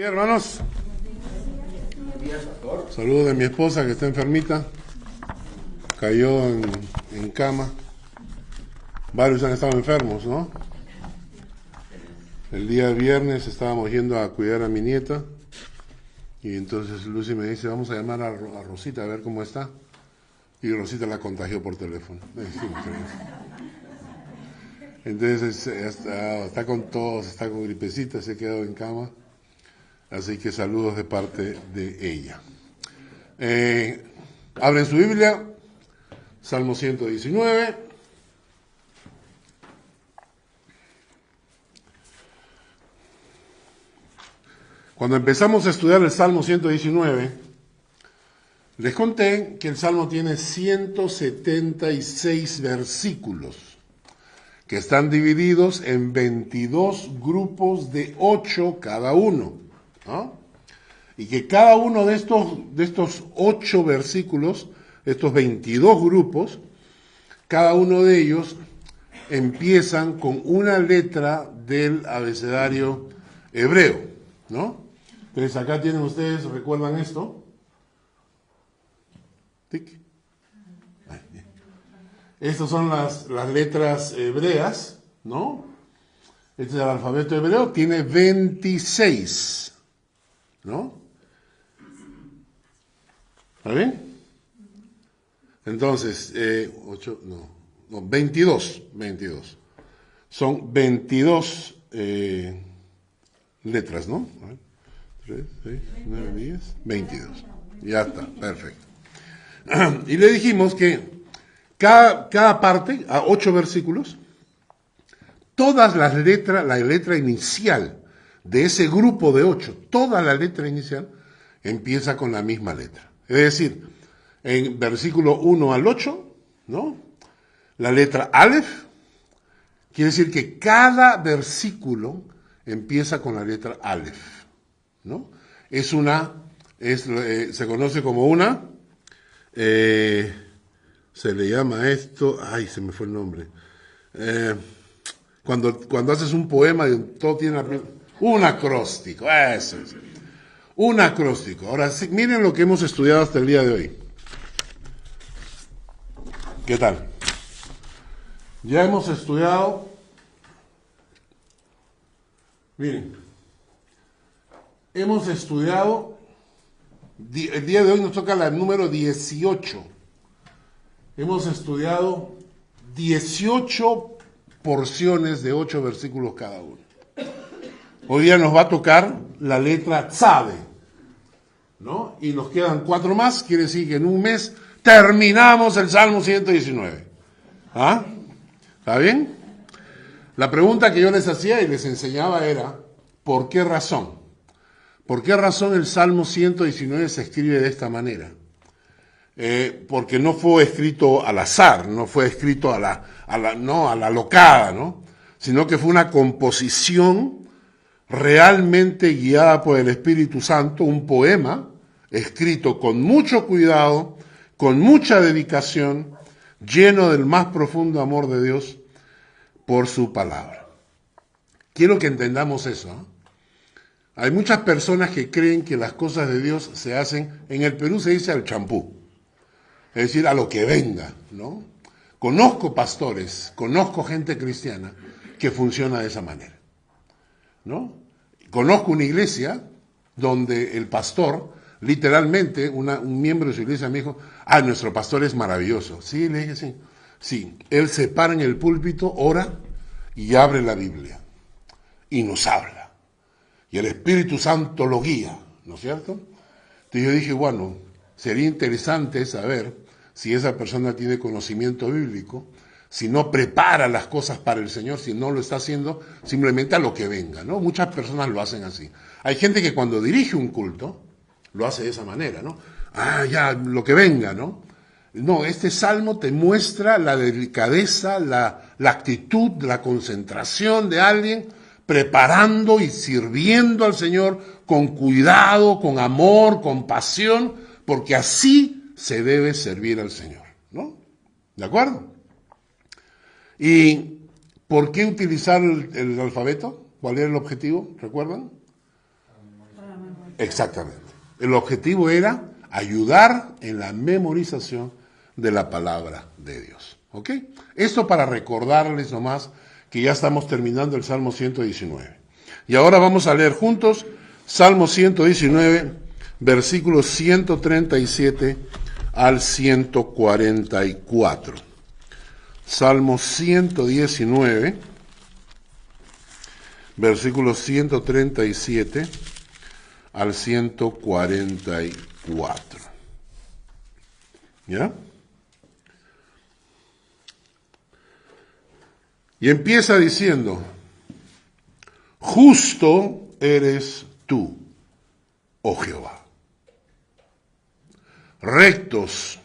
días, hermanos. Saludos de mi esposa que está enfermita. Cayó en cama. Varios han estado enfermos, ¿no? El día viernes estábamos yendo a cuidar a mi nieta. Y entonces Lucy me dice, vamos a llamar a Rosita a ver cómo está. Y Rosita la contagió por teléfono. Entonces está con tos, está con gripecita, se ha quedado en cama. Así que saludos de parte de ella. Abren su Biblia, Salmo 119. Cuando empezamos a estudiar el Salmo 119, les conté que el Salmo tiene 176 versículos, que están divididos en 22 grupos de 8 cada uno, ¿no? Y que cada uno de estos 8 versículos, estos 22 grupos, cada uno de ellos empiezan con una letra del abecedario hebreo, ¿no? Entonces acá tienen ustedes, ¿recuerdan esto? Tic. Estas son las letras hebreas, ¿no? Este es el alfabeto hebreo, tiene 26, ¿no? ¿Está bien? Entonces, 22. Son 22 letras, ¿no? 3, 6, 9, 10, 22. Ya está, perfecto. Y le dijimos que cada parte, a 8 versículos, todas las letras, la letra inicial de ese grupo de 8, toda la letra inicial empieza con la misma letra. Es decir, en versículo 1 al 8, ¿no? La letra Aleph, quiere decir que cada versículo empieza con la letra Aleph, ¿no? Se conoce como una, se le llama esto, se me fue el nombre. Cuando haces un poema, todo tiene un acróstico, eso es. Un acróstico. Ahora, sí, miren lo que hemos estudiado hasta el día de hoy. ¿Qué tal? Ya hemos estudiado, miren, el día de hoy nos toca la número 18. Hemos estudiado 18 porciones de 8 versículos cada uno. Hoy día nos va a tocar la letra Tzade, ¿no? Y nos quedan 4 más, quiere decir que en un mes terminamos el Salmo 119. ¿Ah? ¿Está bien? La pregunta que yo les hacía y les enseñaba era, ¿por qué razón? ¿Por qué razón el Salmo 119 se escribe de esta manera? Porque no fue escrito al azar, no fue escrito a la locada, ¿no? Sino que fue una composición realmente guiada por el Espíritu Santo, un poema escrito con mucho cuidado, con mucha dedicación, lleno del más profundo amor de Dios por su palabra. Quiero que entendamos eso, ¿eh? Hay muchas personas que creen que las cosas de Dios se hacen, en el Perú se dice al champú, es decir, a lo que venga, ¿no? Conozco pastores, conozco gente cristiana que funciona de esa manera, ¿no? Conozco una iglesia donde el pastor, literalmente, un miembro de su iglesia me dijo, nuestro pastor es maravilloso. Sí, le dije, sí. Sí, él se para en el púlpito, ora y abre la Biblia y nos habla. Y el Espíritu Santo lo guía, ¿no es cierto? Entonces yo dije, bueno, sería interesante saber si esa persona tiene conocimiento bíblico, si no prepara las cosas para el Señor, si no lo está haciendo simplemente a lo que venga, ¿no? Muchas personas lo hacen así. Hay gente que cuando dirige un culto, lo hace de esa manera, ¿no? Ya, lo que venga, ¿no? No, este salmo te muestra la delicadeza, la actitud, la concentración de alguien preparando y sirviendo al Señor con cuidado, con amor, con pasión, porque así se debe servir al Señor, ¿no? ¿De acuerdo? ¿Y por qué utilizar el alfabeto? ¿Cuál era el objetivo? ¿Recuerdan? Exactamente. El objetivo era ayudar en la memorización de la palabra de Dios. ¿Ok? Esto para recordarles nomás que ya estamos terminando el Salmo 119. Y ahora vamos a leer juntos Salmo 119, versículos 137 al 144. Salmo 119, versículos 137 al 144. ¿Ya? Y empieza diciendo: justo eres tú, oh Jehová. Rectos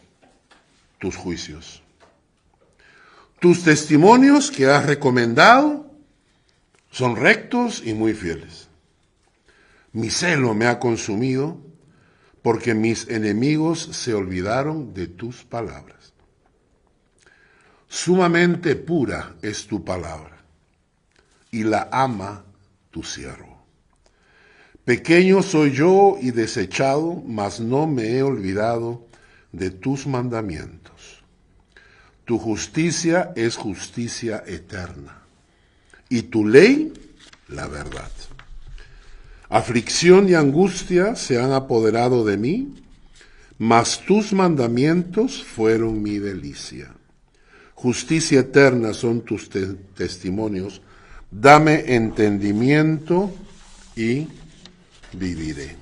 tus juicios. Tus testimonios que has recomendado son rectos y muy fieles. Mi celo me ha consumido porque mis enemigos se olvidaron de tus palabras. Sumamente pura es tu palabra y la ama tu siervo. Pequeño soy yo y desechado, mas no me he olvidado de tus mandamientos. Tu justicia es justicia eterna, y tu ley, la verdad. Aflicción y angustia se han apoderado de mí, mas tus mandamientos fueron mi delicia. Justicia eterna son tus testimonios. Dame entendimiento y viviré.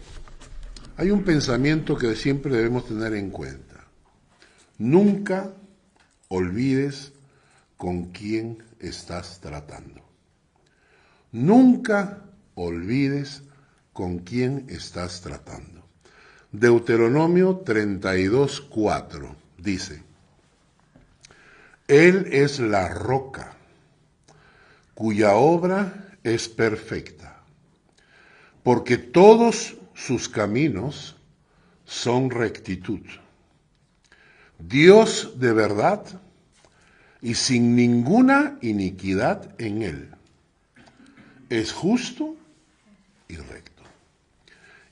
Hay un pensamiento que siempre debemos tener en cuenta. Nunca olvides con quién estás tratando. Nunca olvides con quién estás tratando. Deuteronomio 32:4 dice: Él es la roca, cuya obra es perfecta, porque todos sus caminos son rectitud. Dios de verdad y sin ninguna iniquidad en él. Es justo y recto.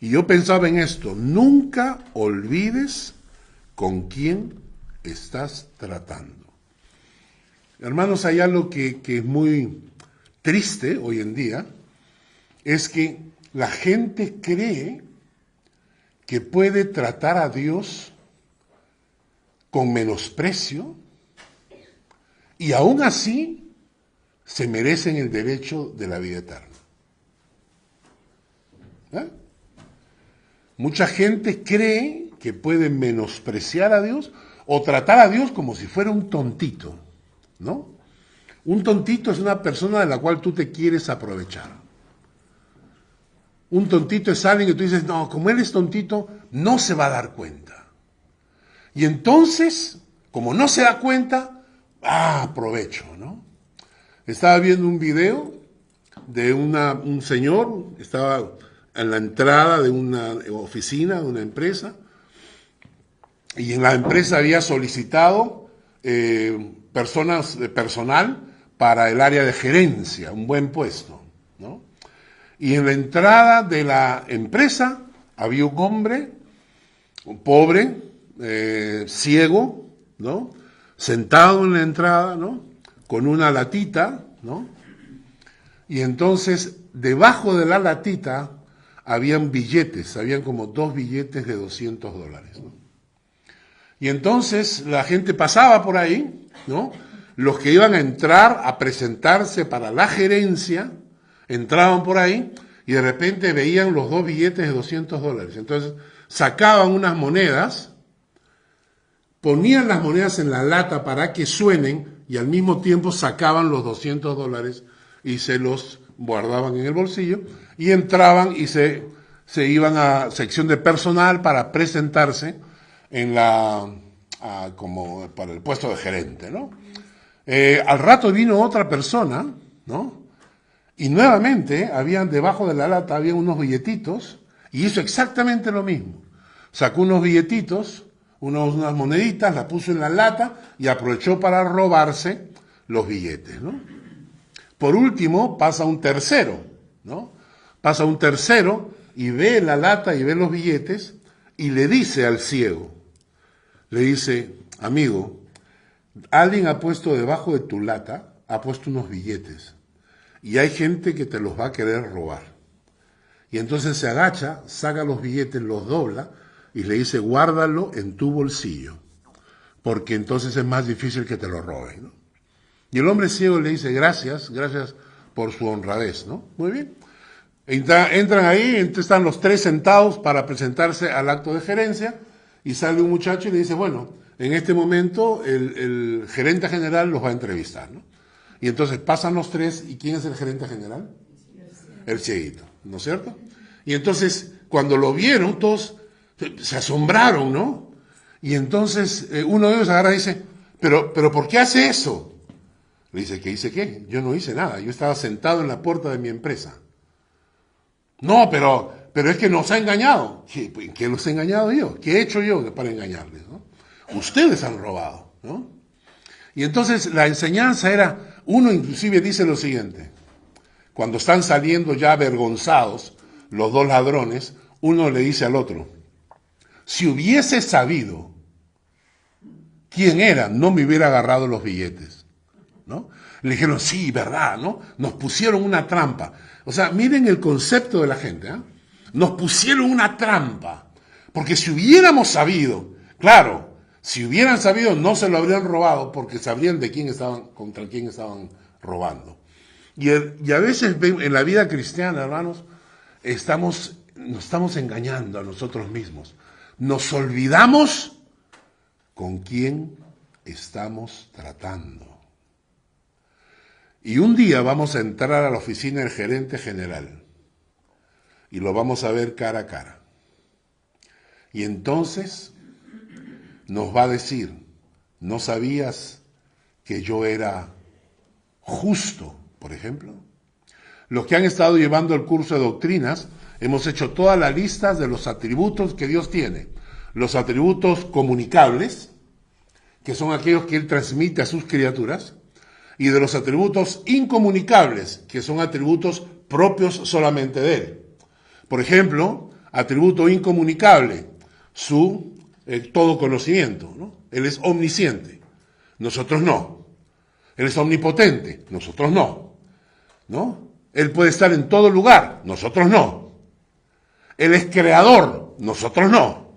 Y yo pensaba en esto: nunca olvides con quién estás tratando. Hermanos, hay algo que es muy triste hoy en día, es que la gente cree que puede tratar a Dios con menosprecio y aún así se merecen el derecho de la vida eterna. ¿Eh? Mucha gente cree que puede menospreciar a Dios o tratar a Dios como si fuera un tontito, ¿no? Un tontito es una persona de la cual tú te quieres aprovechar. Un tontito es alguien que tú dices, no, como él es tontito, no se va a dar cuenta. Y entonces, como no se da cuenta, aprovecho, ¿no? Estaba viendo un video de un señor, estaba en la entrada de una oficina, de una empresa, y en la empresa había solicitado personal para el área de gerencia, un buen puesto, ¿no? Y en la entrada de la empresa había un hombre, un pobre, ciego, ¿no? Sentado en la entrada, ¿no? Con una latita, ¿no? Y entonces, debajo de la latita, habían billetes, habían como 2 billetes de $200, ¿no? Y entonces, la gente pasaba por ahí, ¿no? Los que iban a entrar a presentarse para la gerencia, entraban por ahí, y de repente veían los 2 billetes de $200. Entonces, sacaban unas monedas, ponían las monedas en la lata para que suenen y al mismo tiempo sacaban los $200 y se los guardaban en el bolsillo y entraban y se iban a sección de personal para presentarse en como para el puesto de gerente, ¿no? Al rato vino otra persona, ¿no? Y nuevamente habían debajo de la lata había unos billetitos y hizo exactamente lo mismo. Sacó unos billetitos, unas moneditas, las puso en la lata y aprovechó para robarse los billetes, ¿no? Por último, pasa un tercero, ¿no? Pasa un tercero y ve la lata y ve los billetes y le dice al ciego, le dice, amigo, alguien ha puesto debajo de tu lata, ha puesto unos billetes y hay gente que te los va a querer robar. Y entonces se agacha, saca los billetes, los dobla y le dice, guárdalo en tu bolsillo, porque entonces es más difícil que te lo roben, ¿no? Y el hombre ciego le dice, gracias por su honradez, ¿no? Muy bien. Entran ahí, entonces están los tres sentados para presentarse al acto de gerencia y sale un muchacho y le dice, bueno, en este momento el gerente general los va a entrevistar, ¿no? Y entonces pasan los tres, ¿y quién es el gerente general? El cieguito, ¿no es cierto? Y entonces, cuando lo vieron, todos se asombraron, ¿no? Y entonces uno de ellos agarra y dice, pero ¿por qué hace eso? Le dice, ¿qué hice qué? Yo no hice nada, yo estaba sentado en la puerta de mi empresa. No, pero es que nos ha engañado. ¿En qué los he engañado yo? ¿Qué he hecho yo para engañarles, ¿no? Ustedes han robado, ¿no? Y entonces la enseñanza era, uno inclusive dice lo siguiente, cuando están saliendo ya avergonzados los dos ladrones, uno le dice al otro, si hubiese sabido quién era, no me hubiera agarrado los billetes, ¿no? Le dijeron, sí, verdad, ¿no? Nos pusieron una trampa. O sea, miren el concepto de la gente, ¿eh? Nos pusieron una trampa. Porque si hubiéramos sabido, claro, si hubieran sabido no se lo habrían robado porque sabrían de quién estaban, contra quién estaban robando. Y a veces en la vida cristiana, hermanos, nos estamos engañando a nosotros mismos. Nos olvidamos con quién estamos tratando. Y un día vamos a entrar a la oficina del gerente general y lo vamos a ver cara a cara. Y entonces nos va a decir, ¿no sabías que yo era justo, por ejemplo? Los que han estado llevando el curso de doctrinas, hemos hecho toda la lista de los atributos que Dios tiene. Los atributos comunicables, que son aquellos que Él transmite a sus criaturas, y de los atributos incomunicables, que son atributos propios solamente de Él. Por ejemplo, atributo incomunicable, su todo conocimiento, ¿no? Él es omnisciente, nosotros no. Él es omnipotente, nosotros no, ¿no? Él puede estar en todo lugar, nosotros no. Él es creador, nosotros no.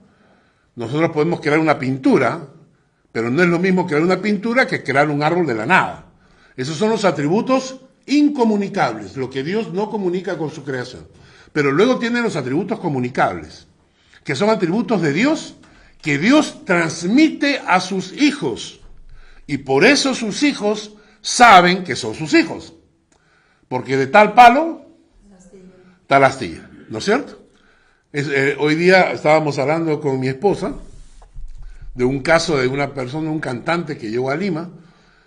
Nosotros podemos crear una pintura, pero no es lo mismo crear una pintura que crear un árbol de la nada. Esos son los atributos incomunicables, lo que Dios no comunica con su creación. Pero luego tiene los atributos comunicables, que son atributos de Dios, que Dios transmite a sus hijos. Y por eso sus hijos saben que son sus hijos. Porque de tal palo, tal astilla, ¿no es cierto? Hoy día estábamos hablando con mi esposa de un caso de una persona, un cantante que llegó a Lima,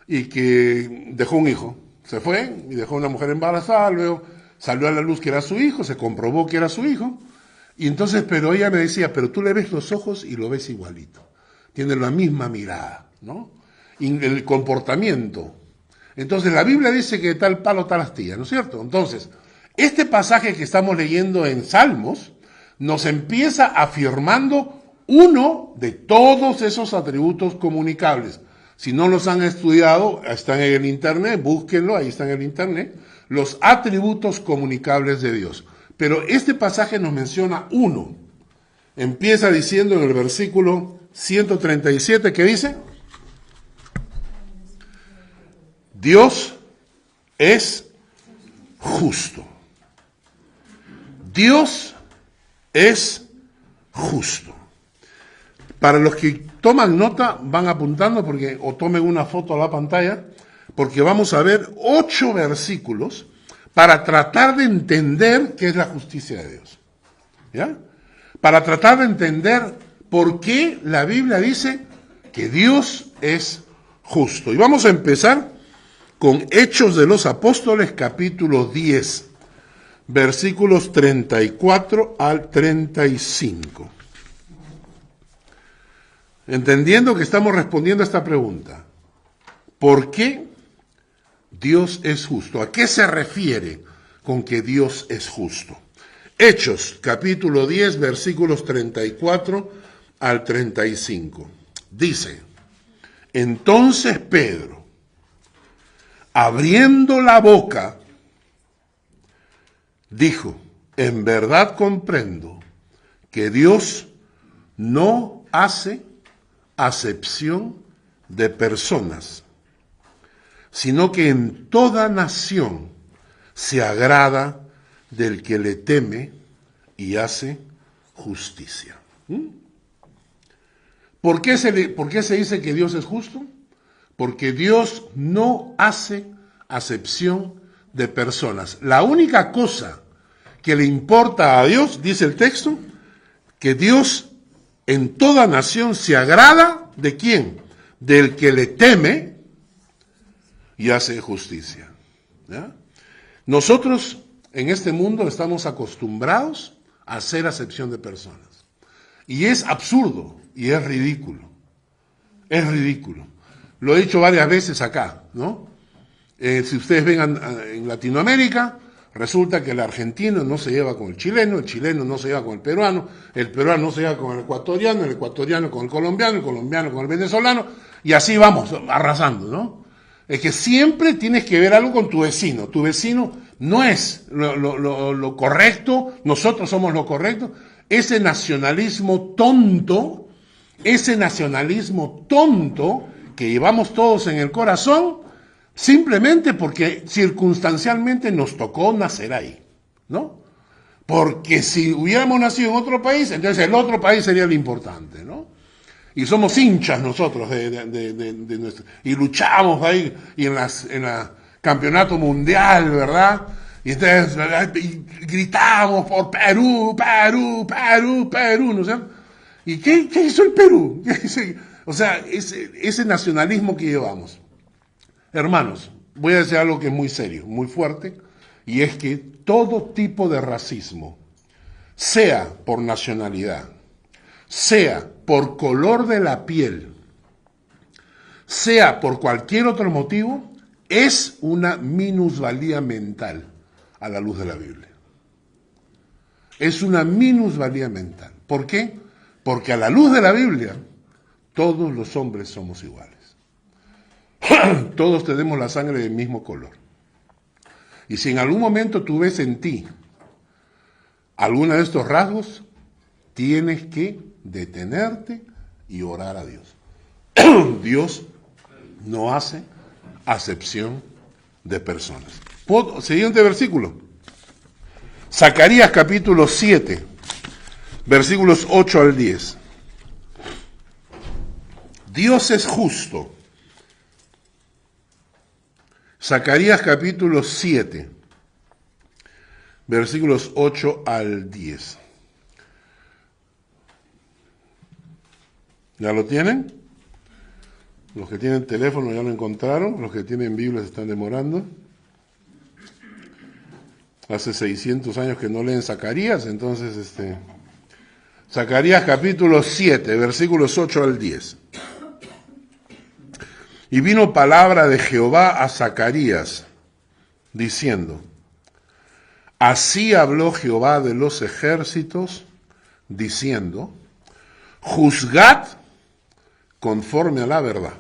y que dejó un hijo, se fue y dejó una mujer embarazada, luego salió a la luz que era su hijo, se comprobó que era su hijo, y entonces, pero ella me decía, pero tú le ves los ojos y lo ves igualito, tiene la misma mirada, ¿no? Y el comportamiento. Entonces la Biblia dice que tal palo, tal astilla, ¿no es cierto? Entonces, este pasaje que estamos leyendo en Salmos nos empieza afirmando uno de todos esos atributos comunicables. Si no los han estudiado, están en el internet, búsquenlo, ahí están en el internet, los atributos comunicables de Dios. Pero este pasaje nos menciona uno. Empieza diciendo en el versículo 137, ¿qué dice? Dios es justo. Dios es justo. Para los que toman nota, van apuntando o tomen una foto a la pantalla, porque vamos a ver 8 versículos para tratar de entender qué es la justicia de Dios. ¿Ya? Para tratar de entender por qué la Biblia dice que Dios es justo. Y vamos a empezar con Hechos de los Apóstoles, capítulo 10, versículos 34 al 35. Entendiendo que estamos respondiendo a esta pregunta, ¿por qué Dios es justo? ¿A qué se refiere con que Dios es justo? Hechos, capítulo 10, versículos 34 al 35. Dice, entonces Pedro, abriendo la boca, dijo, en verdad comprendo que Dios no hace acepción de personas, sino que en toda nación se agrada del que le teme y hace justicia. ¿Por qué se dice que Dios es justo? Porque Dios no hace acepción de personas. La única cosa que le importa a Dios, dice el texto, que Dios en toda nación se agrada ¿de quién? Del que le teme y hace justicia. ¿Ya? Nosotros en este mundo estamos acostumbrados a hacer acepción de personas. Y es absurdo y es ridículo. Es ridículo. Lo he dicho varias veces acá, ¿no? Si ustedes ven en Latinoamérica, resulta que el argentino no se lleva con el chileno no se lleva con el peruano no se lleva con el ecuatoriano con el colombiano con el venezolano, y así vamos, arrasando, ¿no? Es que siempre tienes que ver algo con tu vecino no es lo correcto, nosotros somos lo correcto. Ese nacionalismo tonto que llevamos todos en el corazón, simplemente porque circunstancialmente nos tocó nacer ahí, ¿no? Porque si hubiéramos nacido en otro país, entonces el otro país sería lo importante, ¿no? Y somos hinchas nosotros de nuestro, y luchamos ahí y en la campeonato mundial, ¿verdad? Y entonces y gritamos por Perú, ¿no sé? ¿Y qué hizo el Perú? O sea, ese nacionalismo que llevamos. Hermanos, voy a decir algo que es muy serio, muy fuerte, y es que todo tipo de racismo, sea por nacionalidad, sea por color de la piel, sea por cualquier otro motivo, es una minusvalía mental a la luz de la Biblia. Es una minusvalía mental. ¿Por qué? Porque a la luz de la Biblia, todos los hombres somos iguales. Todos tenemos la sangre del mismo color. Y si en algún momento tú ves en ti alguno de estos rasgos, tienes que detenerte y orar a Dios. Dios no hace acepción de personas. Siguiente versículo. Zacarías capítulo 7, versículos 8 al 10. Dios es justo. Zacarías capítulo 7, versículos 8 al 10. ¿Ya lo tienen? Los que tienen teléfono ya lo encontraron, los que tienen Biblia se están demorando. Hace 600 años que no leen Zacarías, entonces Zacarías capítulo 7, versículos 8 al 10. Y vino palabra de Jehová a Zacarías, diciendo, así habló Jehová de los ejércitos, diciendo, juzgad conforme a la verdad,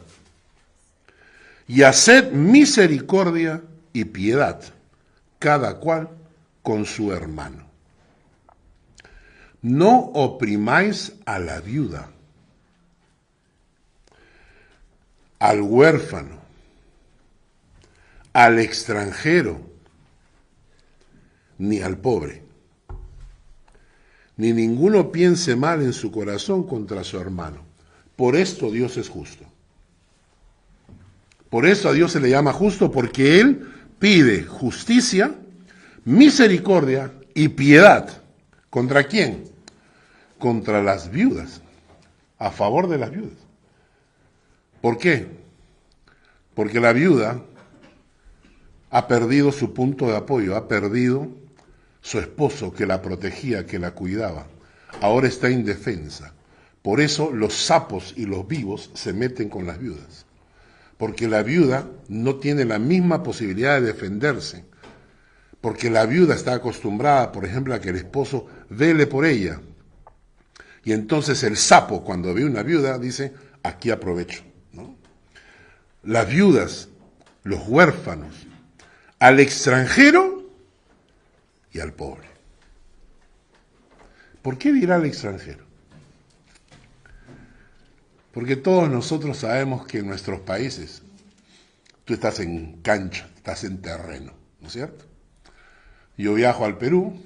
y haced misericordia y piedad, cada cual con su hermano. No oprimáis a la viuda, al huérfano, al extranjero, ni al pobre. Ni ninguno piense mal en su corazón contra su hermano. Por esto Dios es justo. Por eso a Dios se le llama justo, porque Él pide justicia, misericordia y piedad. ¿Contra quién? Contra las viudas, a favor de las viudas. ¿Por qué? Porque la viuda ha perdido su punto de apoyo, ha perdido su esposo que la protegía, que la cuidaba. Ahora está indefensa. Por eso los sapos y los vivos se meten con las viudas. Porque la viuda no tiene la misma posibilidad de defenderse. porque la viuda está acostumbrada, por ejemplo, a que el esposo vele por ella. Y entonces el sapo, cuando ve una viuda, dice, aquí aprovecho, ¿no? Las viudas, los huérfanos, al extranjero y al pobre. ¿Por qué dirá al extranjero? Porque todos nosotros sabemos que en nuestros países tú estás en cancha, estás en terreno, ¿no es cierto? Yo viajo al Perú,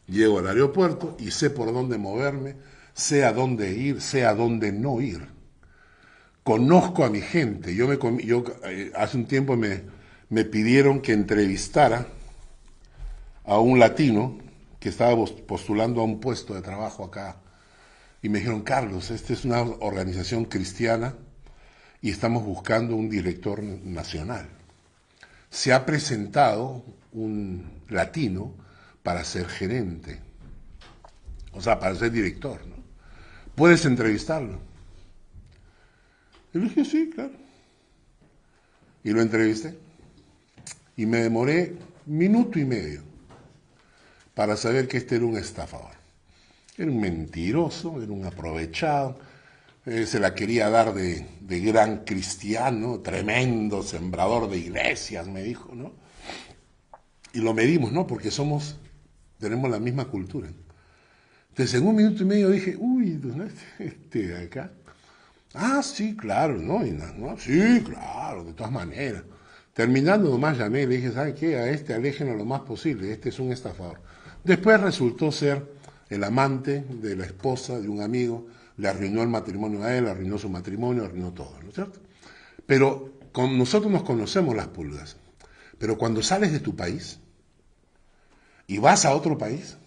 llego al aeropuerto y sé por dónde moverme, sé a dónde ir, sé a dónde no ir. Conozco a mi gente. Hace un tiempo me pidieron que entrevistara a un latino que estaba postulando a un puesto de trabajo acá. Y me dijeron, Carlos, esta es una organización cristiana y estamos buscando un director nacional. Se ha presentado un latino para ser gerente, o sea, para ser director, ¿no? ¿Puedes entrevistarlo? Y le dije, sí, claro. Y lo entrevisté. Y me demoré 1 minuto y medio para saber que este era un estafador. Era un mentiroso, era un aprovechado, se la quería dar de gran cristiano, tremendo sembrador de iglesias, me dijo, ¿no? Y lo medimos, ¿no? Porque tenemos la misma cultura. Entonces, en 1 minuto y medio dije, uy, este de acá. Ah, sí, claro, ¿no? ¿no? Sí, claro, de todas maneras. Terminando nomás llamé y le dije, ¿sabe qué? A este aléjenlo lo más posible, este es un estafador. Después resultó ser el amante de la esposa de un amigo, le arruinó el matrimonio a él, arruinó su matrimonio, arruinó todo, ¿no es cierto? Pero nosotros nos conocemos las pulgas. Pero cuando sales de tu país y vas a otro país,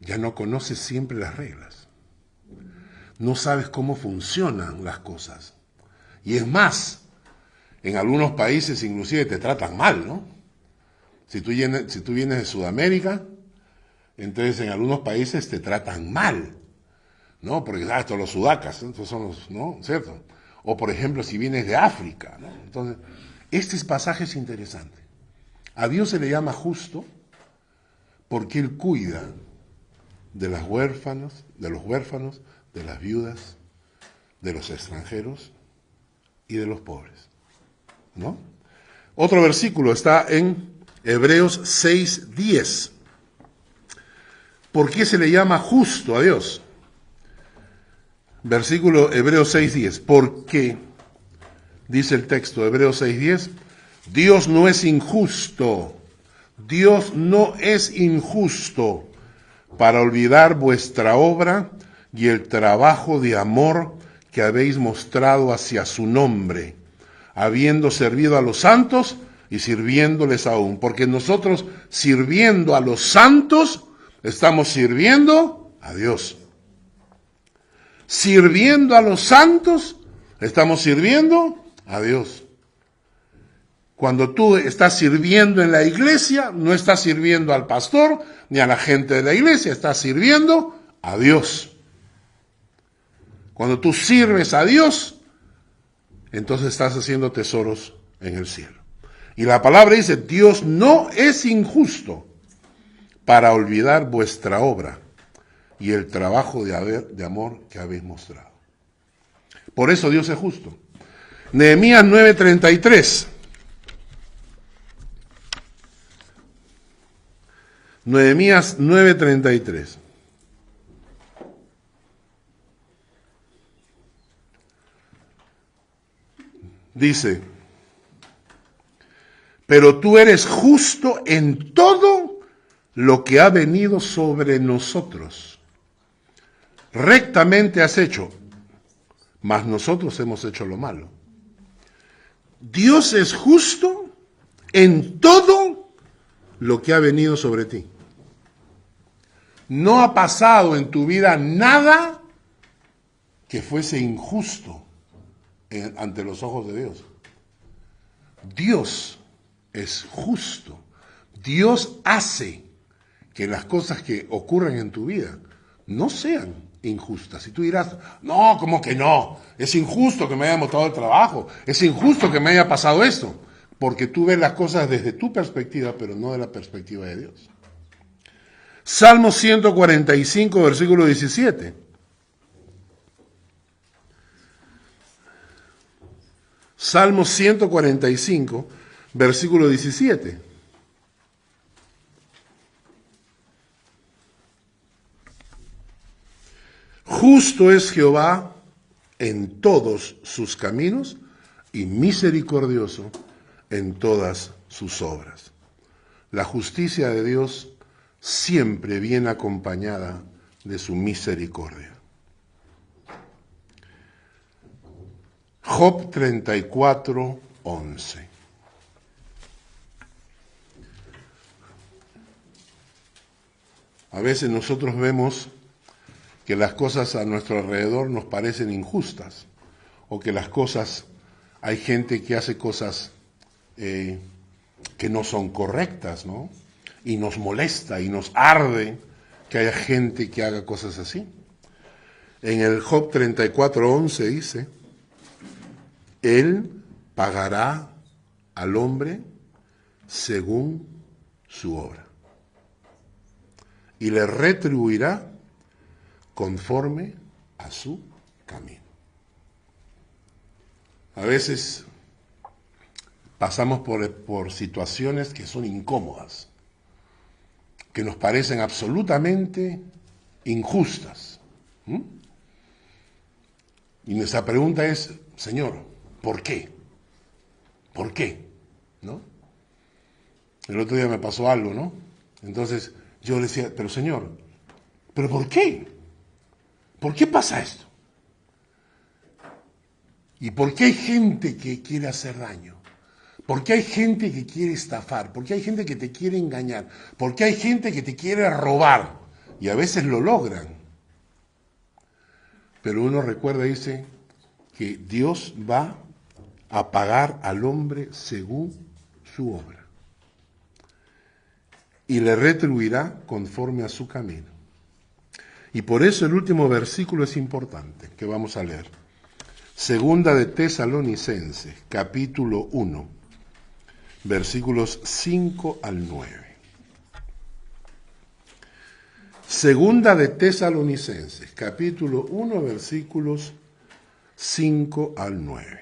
ya no conoces siempre las reglas. No sabes cómo funcionan las cosas. Y es más, en algunos países inclusive te tratan mal, ¿no? Si tú vienes de Sudamérica, entonces en algunos países te tratan mal, ¿no? Porque, estos los sudacas, estos son los, ¿no? ¿Cierto? O por ejemplo, si vienes de África, ¿no? Entonces, este pasaje es interesante. A Dios se le llama justo porque Él cuida de los huérfanos, de las viudas, de los extranjeros y de los pobres, ¿no? Otro versículo está en Hebreos 6:10. ¿Por qué se le llama justo a Dios? Versículo Hebreos 6:10. Porque, dice el texto, Hebreos 6:10, Dios no es injusto. Dios no es injusto para olvidar vuestra obra y el trabajo de amor que habéis mostrado hacia su nombre, habiendo servido a los santos y sirviéndoles aún. Porque nosotros, sirviendo a los santos, estamos sirviendo a Dios. Sirviendo a los santos, estamos sirviendo a Dios. Cuando tú estás sirviendo en la iglesia, no estás sirviendo al pastor ni a la gente de la iglesia, estás sirviendo a Dios. Cuando tú sirves a Dios, entonces estás haciendo tesoros en el cielo. Y la palabra dice, Dios no es injusto para olvidar vuestra obra y el trabajo de amor que habéis mostrado. Por eso Dios es justo. Nehemías 9:33. Nehemías 9:33. Dice, pero tú eres justo en todo lo que ha venido sobre nosotros. Rectamente has hecho, mas nosotros hemos hecho lo malo. Dios es justo en todo lo que ha venido sobre ti. No ha pasado en tu vida nada que fuese injusto ante los ojos de Dios. Dios es justo. Dios hace que las cosas que ocurren en tu vida no sean injustas. Y tú dirás, no, ¿cómo que no? Es injusto que me haya botado el trabajo. Es injusto que me haya pasado esto. porque tú ves las cosas desde tu perspectiva, pero no de la perspectiva de Dios. Salmo 145, versículo 17. Salmo 145, versículo 17. Justo es Jehová en todos sus caminos y misericordioso en todas sus obras. La justicia de Dios siempre viene acompañada de su misericordia. Job 34, 11. A veces nosotros vemos que las cosas a nuestro alrededor nos parecen injustas, o que las cosas, hay gente que hace cosas que no son correctas, ¿no? Y nos molesta y nos arde que haya gente que haga cosas así. En el Job 34:11 dice, Él pagará al hombre según su obra y le retribuirá conforme a su camino. A veces pasamos por situaciones que son incómodas, que nos parecen absolutamente injustas. Y nuestra pregunta es, Señor, ¿por qué? ¿Por qué? ¿No? El otro día me pasó algo, ¿no? Entonces yo le decía, pero Señor, ¿pero por qué? ¿Por qué pasa esto? ¿Y por qué hay gente que quiere hacer daño? ¿Por qué hay gente que quiere estafar? ¿Por qué hay gente que te quiere engañar? ¿Por qué hay gente que te quiere robar? Y a veces lo logran. Pero uno recuerda, dice, que Dios va a pagar al hombre según su obra. Y le retribuirá conforme a su camino. Y por eso el último versículo es importante, que vamos a leer. Segunda de Tesalonicenses, capítulo 1, versículos 5 al 9. Segunda de Tesalonicenses, capítulo 1, versículos 5 al 9.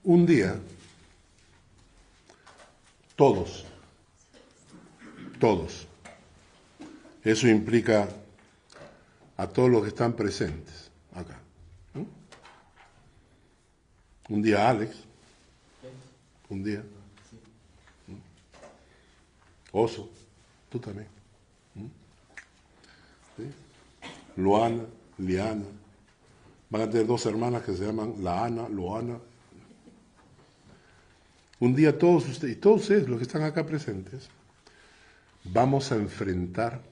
Un día, todos, eso implica a todos los que están presentes acá. Un día Alex, un día Oso, tú también. ¿Sí? Luana, Liana, van a tener dos hermanas que se llaman Laana, Loana. Un día todos ustedes, y todos ustedes los que están acá presentes, vamos a enfrentar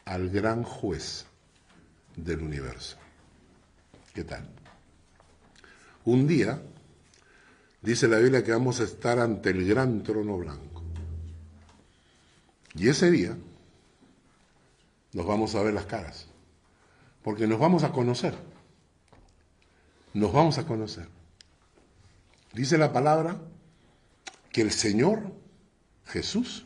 al gran juez del universo. ¿Qué tal? Un día, dice la Biblia que vamos a estar ante el gran trono blanco. Y ese día nos vamos a ver las caras, porque nos vamos a conocer. Nos vamos a conocer. Dice la palabra que el Señor Jesús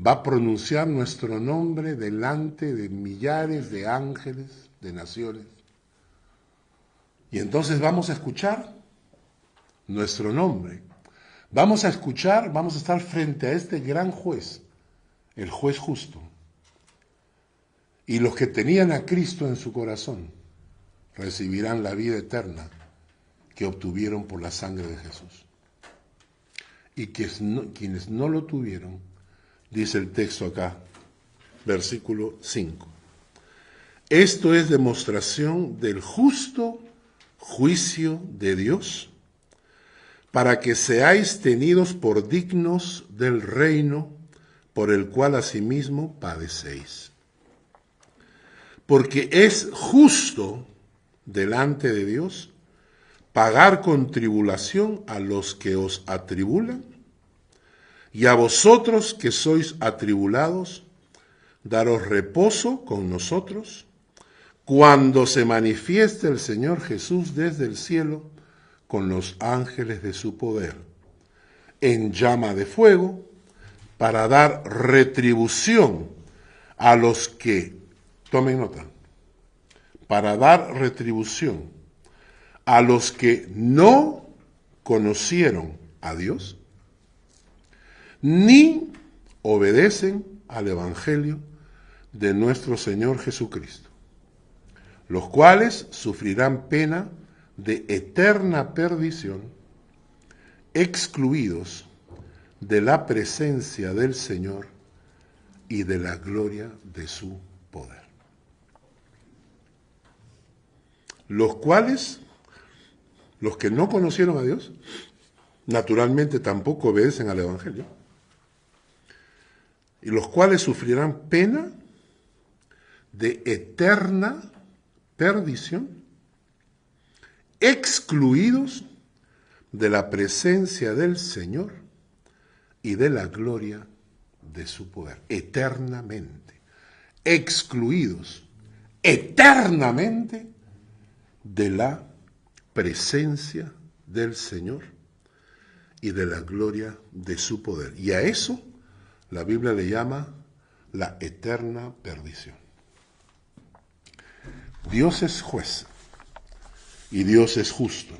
va a pronunciar nuestro nombre delante de millares de ángeles, de naciones. Y entonces vamos a escuchar nuestro nombre. Vamos a escuchar, vamos a estar frente a este gran juez, el juez justo. Y los que tenían a Cristo en su corazón recibirán la vida eterna que obtuvieron por la sangre de Jesús. Y quienes no lo tuvieron, dice el texto acá, versículo 5. Esto es demostración del justo juicio de Dios, para que seáis tenidos por dignos del reino por el cual asimismo padecéis. Porque es justo delante de Dios pagar con tribulación a los que os atribulan Y a vosotros que sois atribulados, daros reposo con nosotros, cuando se manifieste el Señor Jesús desde el cielo con los ángeles de su poder, en llama de fuego, para dar retribución a los que, tomen nota, para dar retribución a los que no conocieron a Dios, ni obedecen al Evangelio de nuestro Señor Jesucristo, los cuales sufrirán pena de eterna perdición, excluidos de la presencia del Señor y de la gloria de su poder. Los cuales, los que no conocieron a Dios, naturalmente tampoco obedecen al Evangelio, y los cuales sufrirán pena de eterna perdición, excluidos de la presencia del Señor y de la gloria de su poder, eternamente, excluidos eternamente de la presencia del Señor y de la gloria de su poder. Y a eso la Biblia le llama la eterna perdición. Dios es juez y Dios es justo.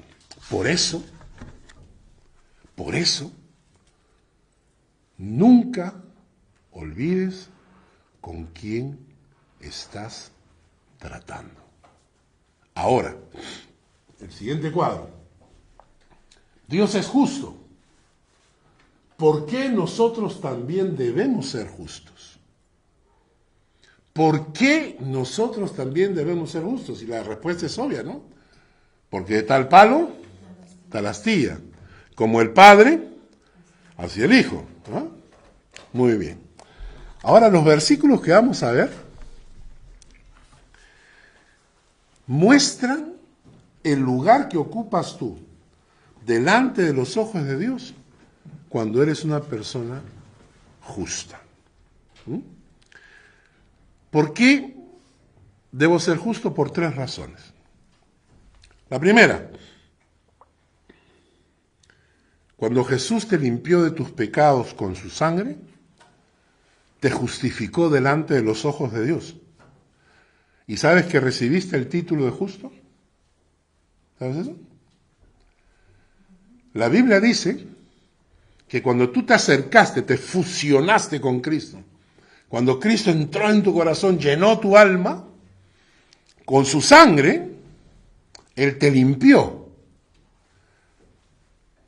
Por eso, nunca olvides con quién estás tratando. Ahora, el siguiente cuadro. Dios es justo. ¿Por qué nosotros también debemos ser justos? ¿Por qué nosotros también debemos ser justos? Y la respuesta es obvia, ¿no? Porque de tal palo, tal astilla. Como el Padre, así el Hijo. ¿No? Muy bien. Ahora los versículos que vamos a ver muestran el lugar que ocupas tú delante de los ojos de Dios cuando eres una persona justa. ¿Por qué debo ser justo? Por 3 razones. La primera, cuando Jesús te limpió de tus pecados con su sangre, te justificó delante de los ojos de Dios. ¿Y sabes que recibiste el título de justo? ¿Sabes eso? La Biblia dice que cuando tú te acercaste, te fusionaste con Cristo, cuando Cristo entró en tu corazón, llenó tu alma, con su sangre, Él te limpió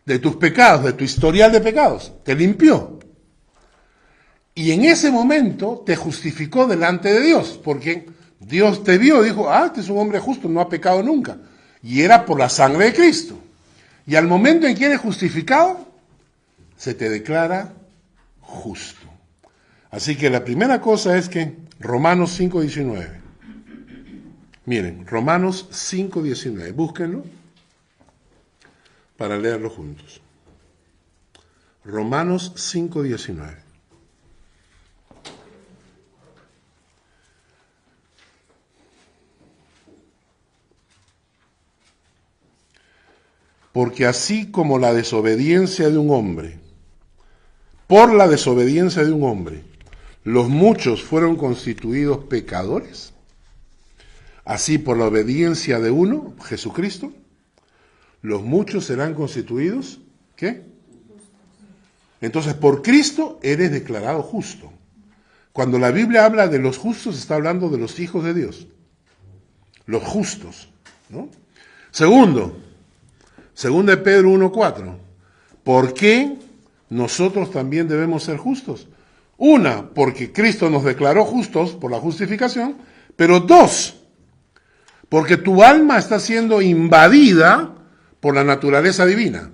de tus pecados, de tu historial de pecados, te limpió. Y en ese momento te justificó delante de Dios, porque Dios te vio y dijo, este es un hombre justo, no ha pecado nunca. Y era por la sangre de Cristo. Y al momento en que eres justificado, se te declara justo. Así que la primera cosa es que Romanos 5:19. Miren, Romanos 5:19. Búsquenlo para leerlo juntos. Romanos 5:19. Porque así como la desobediencia de un hombre, por la desobediencia de un hombre, los muchos fueron constituidos pecadores, así por la obediencia de uno, Jesucristo, los muchos serán constituidos, ¿qué? Entonces, por Cristo eres declarado justo. Cuando la Biblia habla de los justos, está hablando de los hijos de Dios, los justos, ¿no? Segundo de Pedro 1:4. ¿Por qué nosotros también debemos ser justos? Una, porque Cristo nos declaró justos por la justificación, pero 2, porque tu alma está siendo invadida por la naturaleza divina.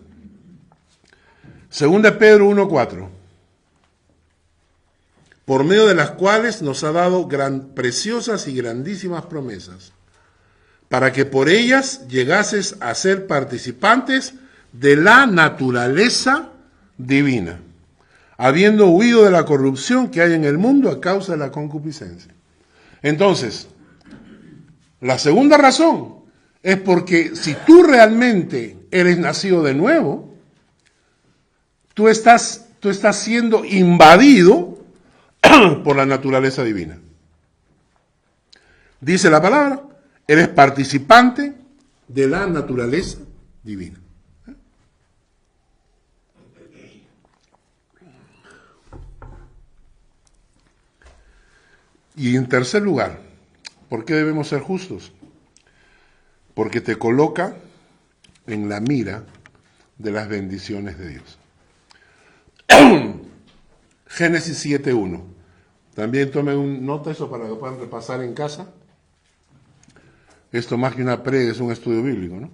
2 de Pedro 1:4. Por medio de las cuales nos ha dado preciosas y grandísimas promesas, para que por ellas llegases a ser participantes de la naturaleza divina, habiendo huido de la corrupción que hay en el mundo a causa de la concupiscencia. Entonces, la segunda razón es porque si tú realmente eres nacido de nuevo, tú estás siendo invadido por la naturaleza divina. Dice la palabra, eres participante de la naturaleza divina. Y en tercer lugar, ¿por qué debemos ser justos? Porque te coloca en la mira de las bendiciones de Dios. Génesis 7.1. También tomen nota eso para que puedan repasar en casa. Esto más que una es un estudio bíblico, ¿no?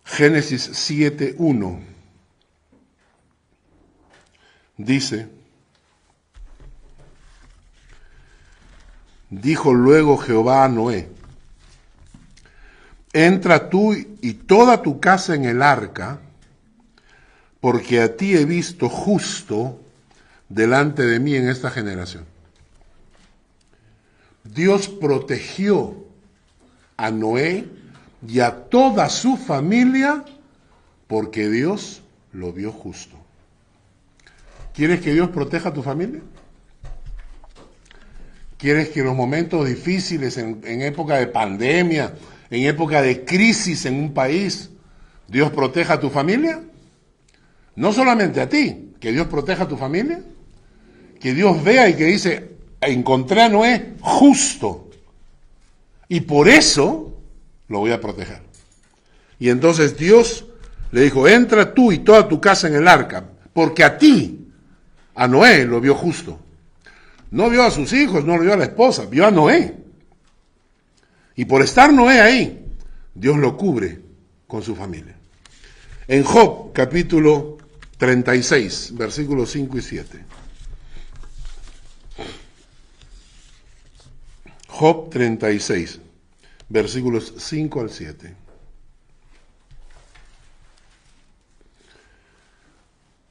Génesis 7.1 dice: dijo luego Jehová a Noé: entra tú y toda tu casa en el arca, porque a ti he visto justo delante de mí en esta generación. Dios protegió a Noé y a toda su familia porque Dios lo vio justo. ¿Quieres que Dios proteja a tu familia? ¿Quieres que en los momentos difíciles, en época de pandemia, en época de crisis en un país, Dios proteja a tu familia? No solamente a ti, que Dios proteja a tu familia, que Dios vea y que dice, encontré a Noé justo, y por eso lo voy a proteger. Y entonces Dios le dijo, entra tú y toda tu casa en el arca, porque a ti, a Noé, lo vio justo. No vio a sus hijos, no lo vio a la esposa, vio a Noé. Y por estar Noé ahí, Dios lo cubre con su familia. En Job, capítulo 36, versículos 5 y 7. Job 36, versículos 5 al 7.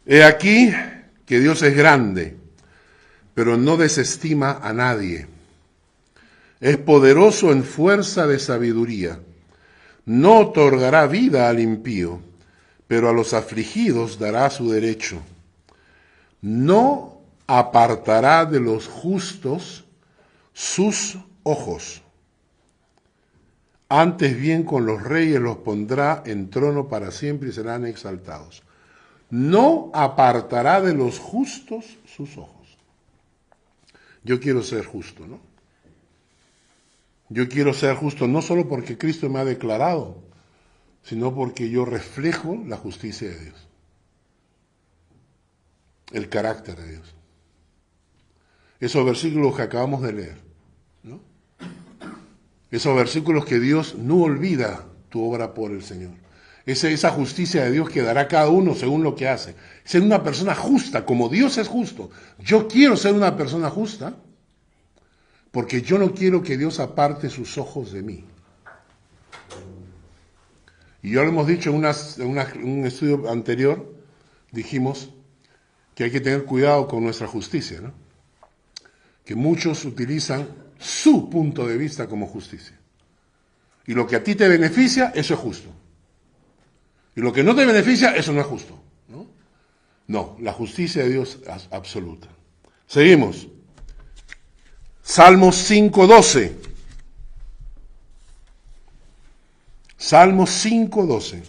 He aquí que Dios es grande, pero no desestima a nadie. Es poderoso en fuerza de sabiduría. No otorgará vida al impío, pero a los afligidos dará su derecho. No apartará de los justos sus ojos. Antes bien con los reyes los pondrá en trono para siempre y serán exaltados. No apartará de los justos sus ojos. Yo quiero ser justo, ¿no? Yo quiero ser justo no solo porque Cristo me ha declarado, sino porque yo reflejo la justicia de Dios, el carácter de Dios. Esos versículos que acabamos de leer, ¿no? Esos versículos que Dios no olvida tu obra por el Señor. Esa justicia de Dios que dará a cada uno según lo que hace. Ser una persona justa, como Dios es justo. Yo quiero ser una persona justa porque yo no quiero que Dios aparte sus ojos de mí. Y ya lo hemos dicho en un estudio anterior, dijimos que hay que tener cuidado con nuestra justicia, ¿no? Que muchos utilizan su punto de vista como justicia. Y lo que a ti te beneficia, eso es justo. Y lo que no te beneficia, eso no es justo, ¿no? No, la justicia de Dios es absoluta. Seguimos. Salmos 5:12. Salmos 5:12.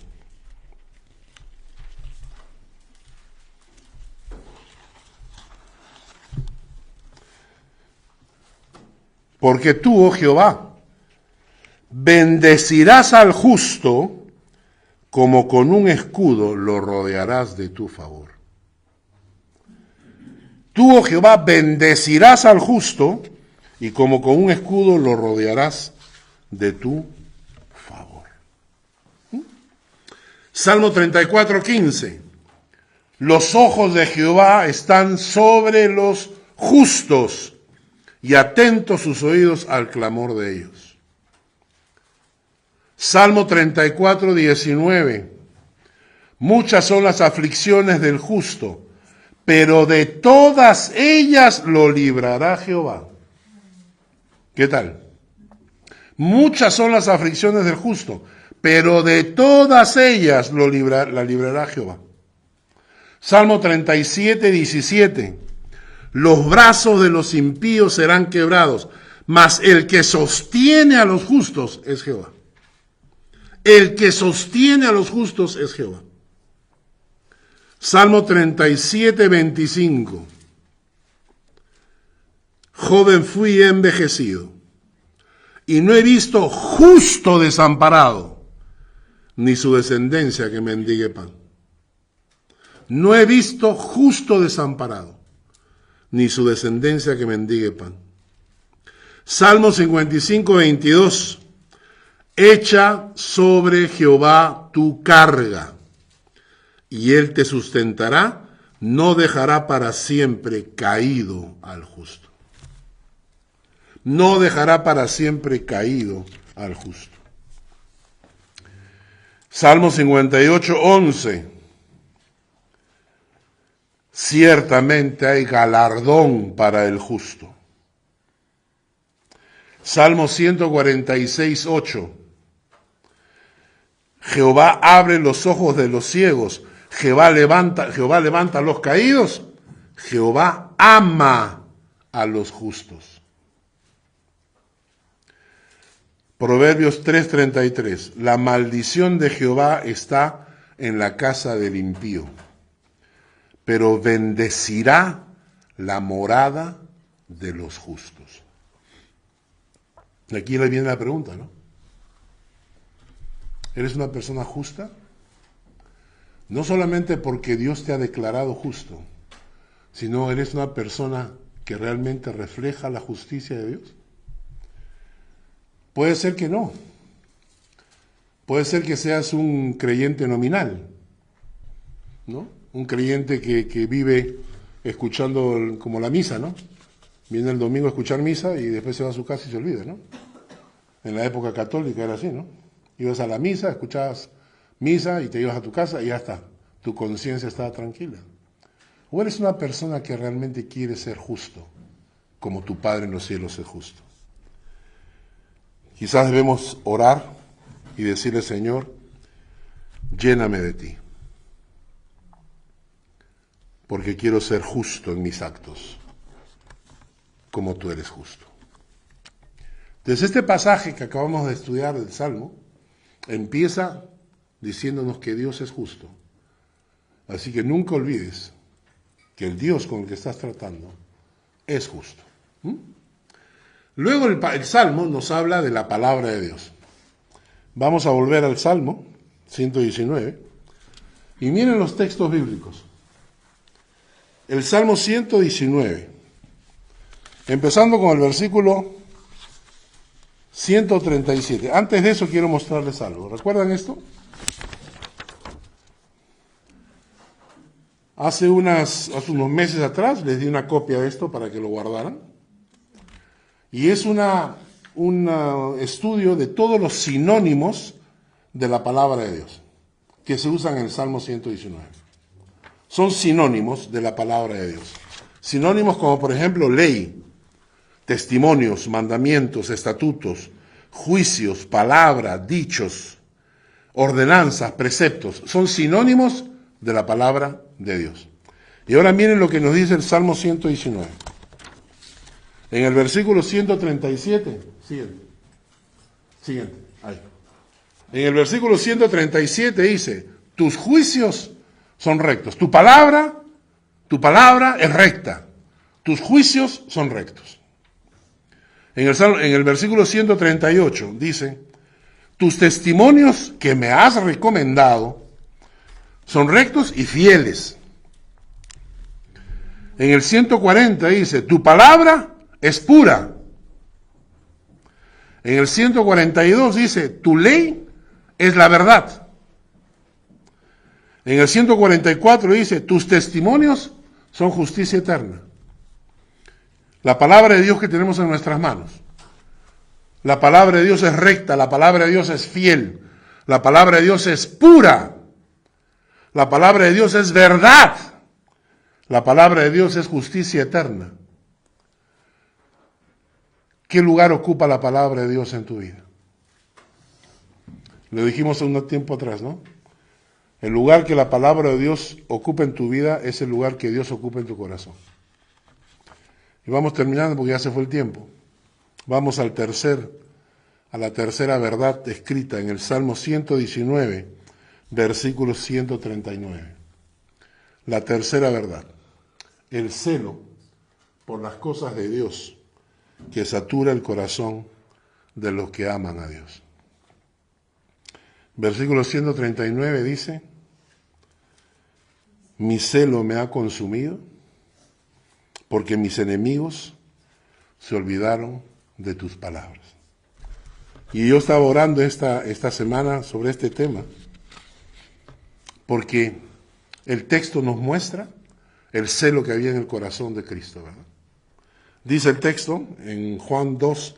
Porque tú, oh Jehová, bendecirás al justo, como con un escudo lo rodearás de tu favor. Tú, oh Jehová, bendecirás al justo, y como con un escudo lo rodearás de tu favor. Salmo 34:15. Los ojos de Jehová están sobre los justos, y atentos sus oídos al clamor de ellos. Salmo 34:19. Muchas son las aflicciones del justo, pero de todas ellas lo librará Jehová. ¿Qué tal? Muchas son las aflicciones del justo, pero de todas ellas la librará Jehová. Salmo 37, 17. Los brazos de los impíos serán quebrados, mas el que sostiene a los justos es Jehová. El que sostiene a los justos es Jehová. Salmo 37, 25. Joven fui y he envejecido, y no he visto justo desamparado, ni su descendencia que mendigue pan. No he visto justo desamparado, ni su descendencia que mendigue pan. Salmo 55, 22. Echa sobre Jehová tu carga, y él te sustentará, no dejará para siempre caído al justo. No dejará para siempre caído al justo. Salmo 58, 11. Ciertamente hay galardón para el justo. Salmo 146, 8. Jehová abre los ojos de los ciegos, Jehová levanta a los caídos, Jehová ama a los justos. Proverbios 3:33. La maldición de Jehová está en la casa del impío, pero bendecirá la morada de los justos. Y aquí le viene la pregunta, ¿no? ¿Eres una persona justa? No solamente porque Dios te ha declarado justo, sino eres una persona que realmente refleja la justicia de Dios. Puede ser que no. Puede ser que seas un creyente nominal, ¿no? Un creyente que vive escuchando como la misa, ¿no? Viene el domingo a escuchar misa y después se va a su casa y se olvida, ¿no? En la época católica era así, ¿no? Ibas a la misa, escuchabas misa y te ibas a tu casa y ya está. Tu conciencia estaba tranquila. O eres una persona que realmente quiere ser justo, como tu Padre en los cielos es justo. Quizás debemos orar y decirle, Señor, lléname de ti, porque quiero ser justo en mis actos, como tú eres justo. Entonces este pasaje que acabamos de estudiar del Salmo empieza diciéndonos que Dios es justo. Así que nunca olvides que el Dios con el que estás tratando es justo. Luego el Salmo nos habla de la palabra de Dios. Vamos a volver al Salmo 119 y miren los textos bíblicos. El Salmo 119, empezando con el versículo 137. Antes de eso quiero mostrarles algo. ¿Recuerdan esto? Hace unos meses atrás les di una copia de esto para que lo guardaran. Y es un estudio de todos los sinónimos de la palabra de Dios que se usan en el Salmo 119. Son sinónimos de la palabra de Dios. Sinónimos como por ejemplo ley, testimonios, mandamientos, estatutos, juicios, palabra, dichos, ordenanzas, preceptos. Son sinónimos de la palabra de Dios. Y ahora miren lo que nos dice el Salmo 119. En el versículo 137, siguiente, ahí. En el versículo 137 dice, tus juicios son rectos. Tu palabra es recta. Tus juicios son rectos. En el versículo 138 dice, tus testimonios que me has recomendado son rectos y fieles. En el 140 dice, tu palabra es pura. En el 142 dice, tu ley es la verdad. En el 144 dice, tus testimonios son justicia eterna. La palabra de Dios que tenemos en nuestras manos. La palabra de Dios es recta, la palabra de Dios es fiel, la palabra de Dios es pura, la palabra de Dios es verdad, La palabra de Dios es justicia eterna. ¿Qué lugar ocupa la palabra de Dios en tu vida? Lo dijimos un tiempo atrás, ¿no? El lugar que la palabra de Dios ocupa en tu vida es el lugar que Dios ocupa en tu corazón. Y vamos terminando porque ya se fue el tiempo. Vamos a la tercera verdad escrita en el Salmo 119, versículo 139. La tercera verdad. El celo por las cosas de Dios que satura el corazón de los que aman a Dios. Versículo 139 dice: mi celo me ha consumido porque mis enemigos se olvidaron de tus palabras. Y yo estaba orando esta semana sobre este tema porque el texto nos muestra el celo que había en el corazón de Cristo, ¿verdad? Dice el texto en Juan 2,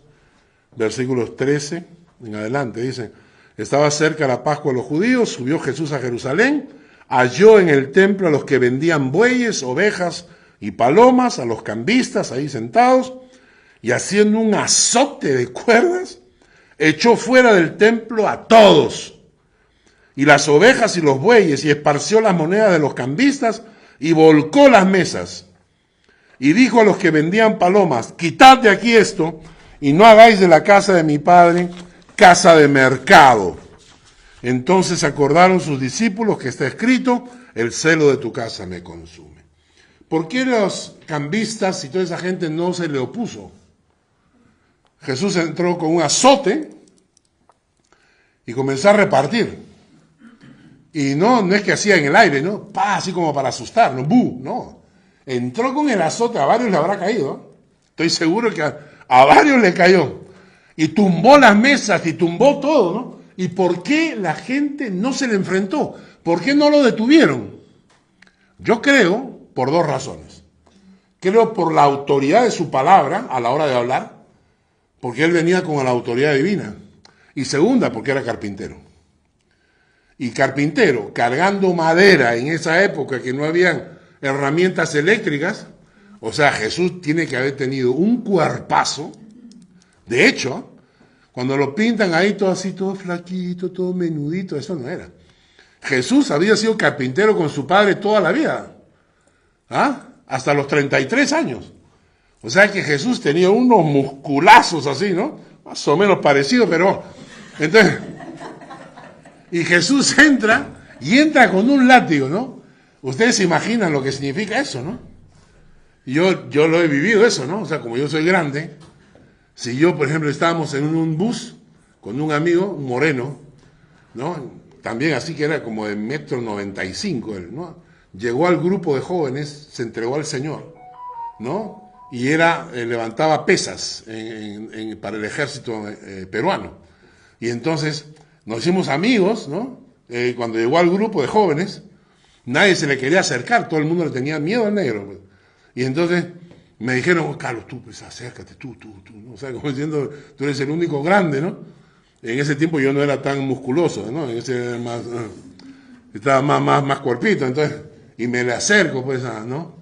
versículos 13 en adelante, dice: estaba cerca la Pascua de los judíos, subió Jesús a Jerusalén, halló en el templo a los que vendían bueyes, ovejas y palomas, a los cambistas ahí sentados, y haciendo un azote de cuerdas, echó fuera del templo a todos, y las ovejas y los bueyes, y esparció las monedas de los cambistas, y volcó las mesas. Y dijo a los que vendían palomas: quitad de aquí esto, y no hagáis de la casa de mi padre casa de mercado. Entonces acordaron sus discípulos que está escrito: el celo de tu casa me consume. ¿Por qué los cambistas y toda esa gente no se le opuso? Jesús entró con un azote y comenzó a repartir. Y no es que hacía en el aire, ¿no? Así como para asustar, no. Entró con el azote, a varios le habrá caído. Estoy seguro que a varios le cayó. Y tumbó las mesas y tumbó todo, ¿no? ¿Y por qué la gente no se le enfrentó? ¿Por qué no lo detuvieron? Yo creo por dos razones. Creo por la autoridad de su palabra a la hora de hablar, porque él venía con la autoridad divina. Y segunda, porque era carpintero. Y carpintero, cargando madera en esa época que no habían herramientas eléctricas, o sea, Jesús tiene que haber tenido un cuerpazo. De hecho, cuando lo pintan ahí todo así, todo flaquito, todo menudito, eso no era. Jesús había sido carpintero con su padre toda la vida, hasta los 33 años. O sea que Jesús tenía unos musculazos así, ¿no? Más o menos parecidos, pero... Entonces, y Jesús entra con un látigo, ¿no? Ustedes se imaginan lo que significa eso, ¿no? Yo lo he vivido eso, ¿no? O sea, como yo soy grande, si yo, por ejemplo, estábamos en un bus con un amigo, un moreno, ¿no? También así que era como de 1,95 m él, ¿no? Llegó al grupo de jóvenes, se entregó al Señor, ¿no? Y levantaba pesas para el ejército peruano. Y entonces nos hicimos amigos, ¿no? Cuando llegó al grupo de jóvenes, nadie se le quería acercar, todo el mundo le tenía miedo al negro, pues. Y entonces me dijeron: Carlos, tú, pues acércate, tú, ¿no? O sea, como diciendo, tú eres el único grande, ¿no? En ese tiempo yo no era tan musculoso, ¿no? En ese estaba más cuerpito, entonces, y me le acerco, pues, ¿no?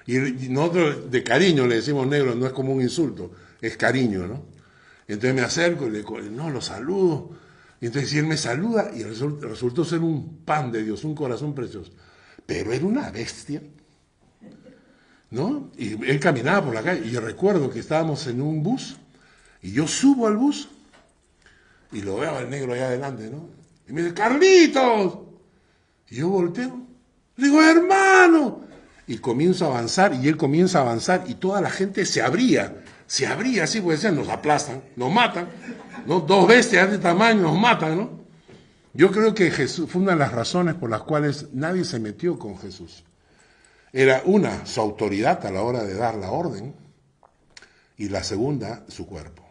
Y nosotros de cariño le decimos negro, no es como un insulto, es cariño, ¿no? Entonces me acerco y lo saludo. Y entonces si él me saluda, y resultó ser un pan de Dios, un corazón precioso. Pero era una bestia, ¿no? Y él caminaba por la calle. Y yo recuerdo que estábamos en un bus, y yo subo al bus, y lo veo al negro allá adelante, ¿no? Y me dice: ¡Carlitos! Y yo volteo, le digo: ¡hermano! Y comienzo a avanzar, y él comienza a avanzar, y toda la gente se abría así, pues decían: nos aplastan, nos matan, ¿no? Dos bestias de tamaño nos matan, ¿no? Yo creo que Jesús fue una de las razones por las cuales nadie se metió con Jesús. Era una, su autoridad a la hora de dar la orden, y la segunda, su cuerpo.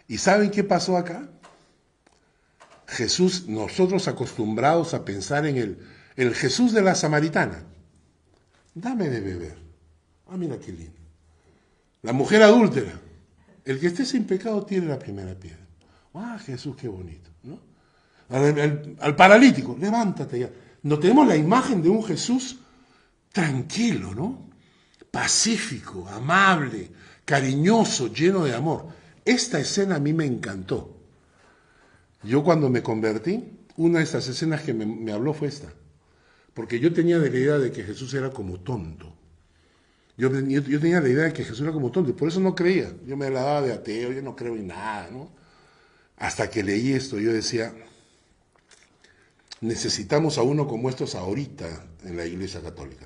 ¿Y saben qué pasó acá? Jesús, nosotros acostumbrados a pensar en el Jesús de la samaritana. Dame de beber. Mira qué lindo. La mujer adúltera. El que esté sin pecado tiene la primera piedra. Jesús, qué bonito, ¿no? Al paralítico, levántate ya. No tenemos la imagen de un Jesús tranquilo, ¿no? Pacífico, amable, cariñoso, lleno de amor. Esta escena a mí me encantó. Yo cuando me convertí, una de estas escenas que me habló fue esta. Porque yo tenía la idea de que Jesús era como tonto. Yo tenía la idea de que Jesús era como tonto, y por eso no creía. Yo me la daba de ateo, yo no creo en nada, ¿no? Hasta que leí esto, yo decía, necesitamos a uno como estos ahorita en la Iglesia Católica.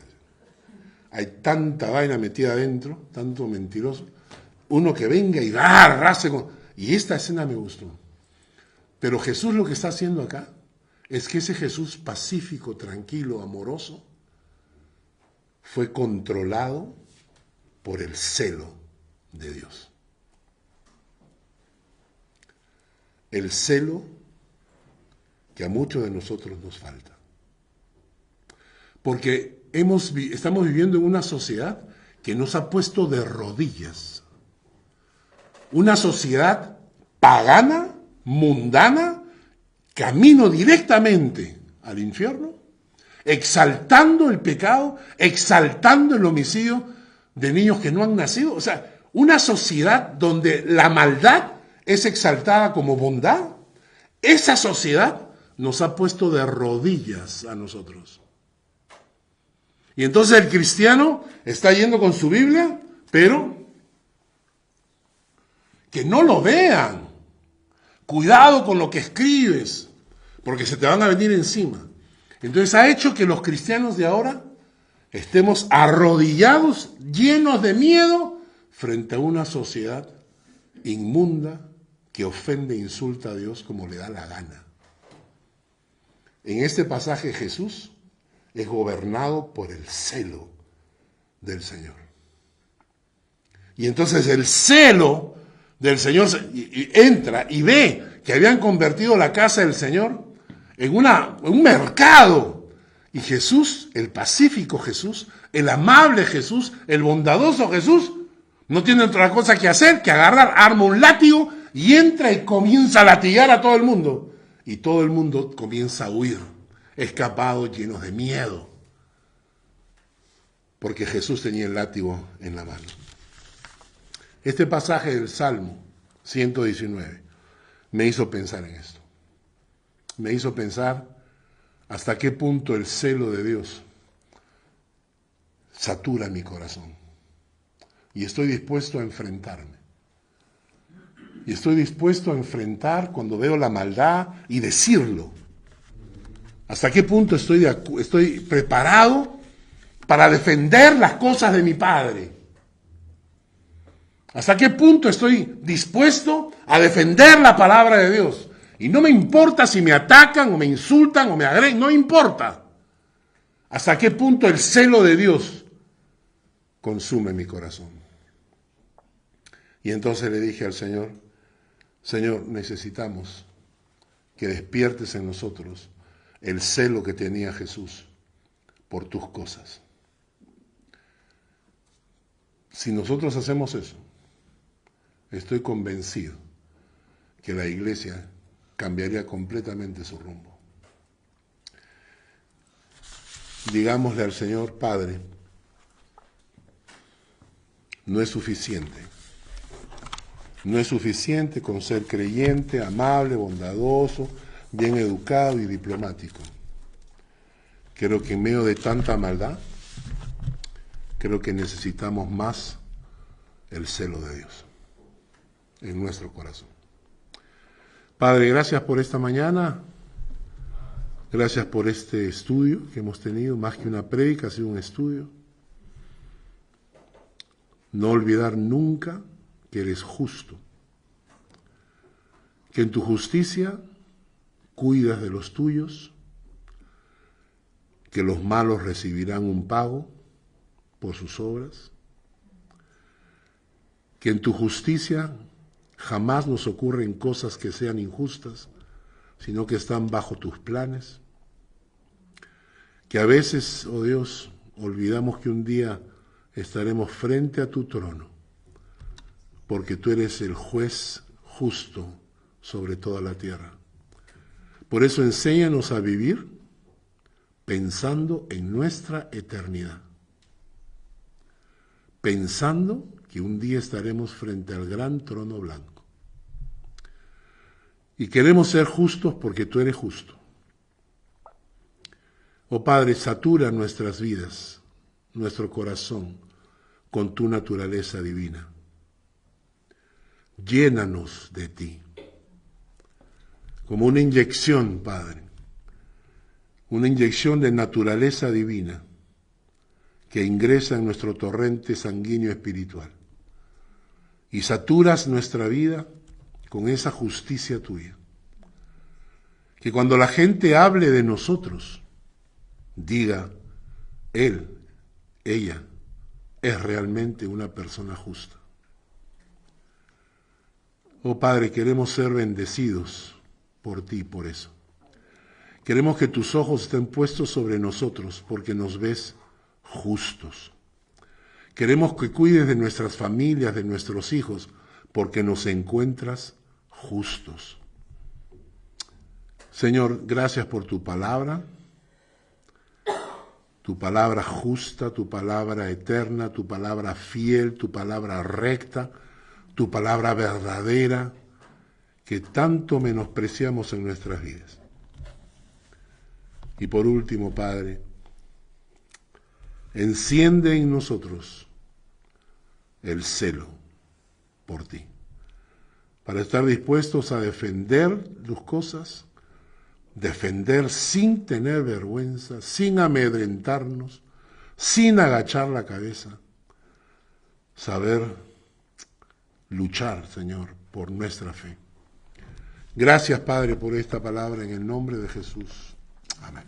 Hay tanta vaina metida adentro, tanto mentiroso. Uno que venga y arrase con... Y esta escena me gustó. Pero Jesús lo que está haciendo acá es que ese Jesús pacífico, tranquilo, amoroso, fue controlado por el celo de Dios. El celo que a muchos de nosotros nos falta. Porque estamos viviendo en una sociedad que nos ha puesto de rodillas. Una sociedad pagana, mundana, camino directamente al infierno, exaltando el pecado, exaltando el homicidio de niños que no han nacido. O sea, una sociedad donde la maldad es exaltada como bondad. Esa sociedad nos ha puesto de rodillas a nosotros. Y entonces el cristiano está yendo con su Biblia, pero que no lo vean. Cuidado con lo que escribes, porque se te van a venir encima. Entonces ha hecho que los cristianos de ahora estemos arrodillados, llenos de miedo, frente a una sociedad inmunda que ofende e insulta a Dios como le da la gana. En este pasaje Jesús es gobernado por el celo del Señor. Y entonces el celo del Señor entra y ve que habían convertido la casa del Señor en un mercado. Y Jesús, el pacífico Jesús, el amable Jesús, el bondadoso Jesús, no tiene otra cosa que hacer que agarrar, arma un látigo y entra y comienza a latigar a todo el mundo. Y todo el mundo comienza a huir, escapados, llenos de miedo. Porque Jesús tenía el látigo en la mano. Este pasaje del Salmo 119 me hizo pensar en esto. Me hizo pensar hasta qué punto el celo de Dios satura mi corazón. Y estoy dispuesto a enfrentarme. Y estoy dispuesto a enfrentar cuando veo la maldad y decirlo. ¿Hasta qué punto estoy preparado para defender las cosas de mi Padre? ¿Hasta qué punto estoy dispuesto a defender la palabra de Dios? Y no me importa si me atacan o me insultan o me agreden, no importa. ¿Hasta qué punto el celo de Dios consume mi corazón? Y entonces le dije al Señor, Señor, necesitamos que despiertes en nosotros el celo que tenía Jesús por tus cosas. Si nosotros hacemos eso, estoy convencido que la iglesia cambiaría completamente su rumbo. Digámosle al Señor, Padre, no es suficiente. No es suficiente con ser creyente, amable, bondadoso, bien educado y diplomático. Creo que en medio de tanta maldad, creo que necesitamos más el celo de Dios en nuestro corazón. Padre, gracias por esta mañana, gracias por este estudio que hemos tenido, más que una prédica, ha sido un estudio. No olvidar nunca que eres justo, que en tu justicia cuidas de los tuyos, que los malos recibirán un pago por sus obras, que en tu justicia jamás nos ocurren cosas que sean injustas, sino que están bajo tus planes, que a veces, oh Dios, olvidamos que un día estaremos frente a tu trono, porque tú eres el juez justo sobre toda la tierra. Por eso enséñanos a vivir pensando en nuestra eternidad, pensando que un día estaremos frente al gran trono blanco. Y queremos ser justos porque tú eres justo. Oh Padre, satura nuestras vidas, nuestro corazón, con tu naturaleza divina. Llénanos de ti. Como una inyección, Padre. Una inyección de naturaleza divina que ingresa en nuestro torrente sanguíneo espiritual. Y saturas nuestra vida con esa justicia tuya. Que cuando la gente hable de nosotros, diga, él, ella, es realmente una persona justa. Oh Padre, queremos ser bendecidos por ti, por eso. Queremos que tus ojos estén puestos sobre nosotros porque nos ves justos. Queremos que cuides de nuestras familias, de nuestros hijos, porque nos encuentras justos. Señor, gracias por tu palabra justa, tu palabra eterna, tu palabra fiel, tu palabra recta, tu palabra verdadera, que tanto menospreciamos en nuestras vidas. Y por último, Padre, enciende en nosotros el celo por ti, para estar dispuestos a defender tus cosas, defender sin tener vergüenza, sin amedrentarnos, sin agachar la cabeza, saber luchar, Señor, por nuestra fe. Gracias, Padre, por esta palabra en el nombre de Jesús. Amén.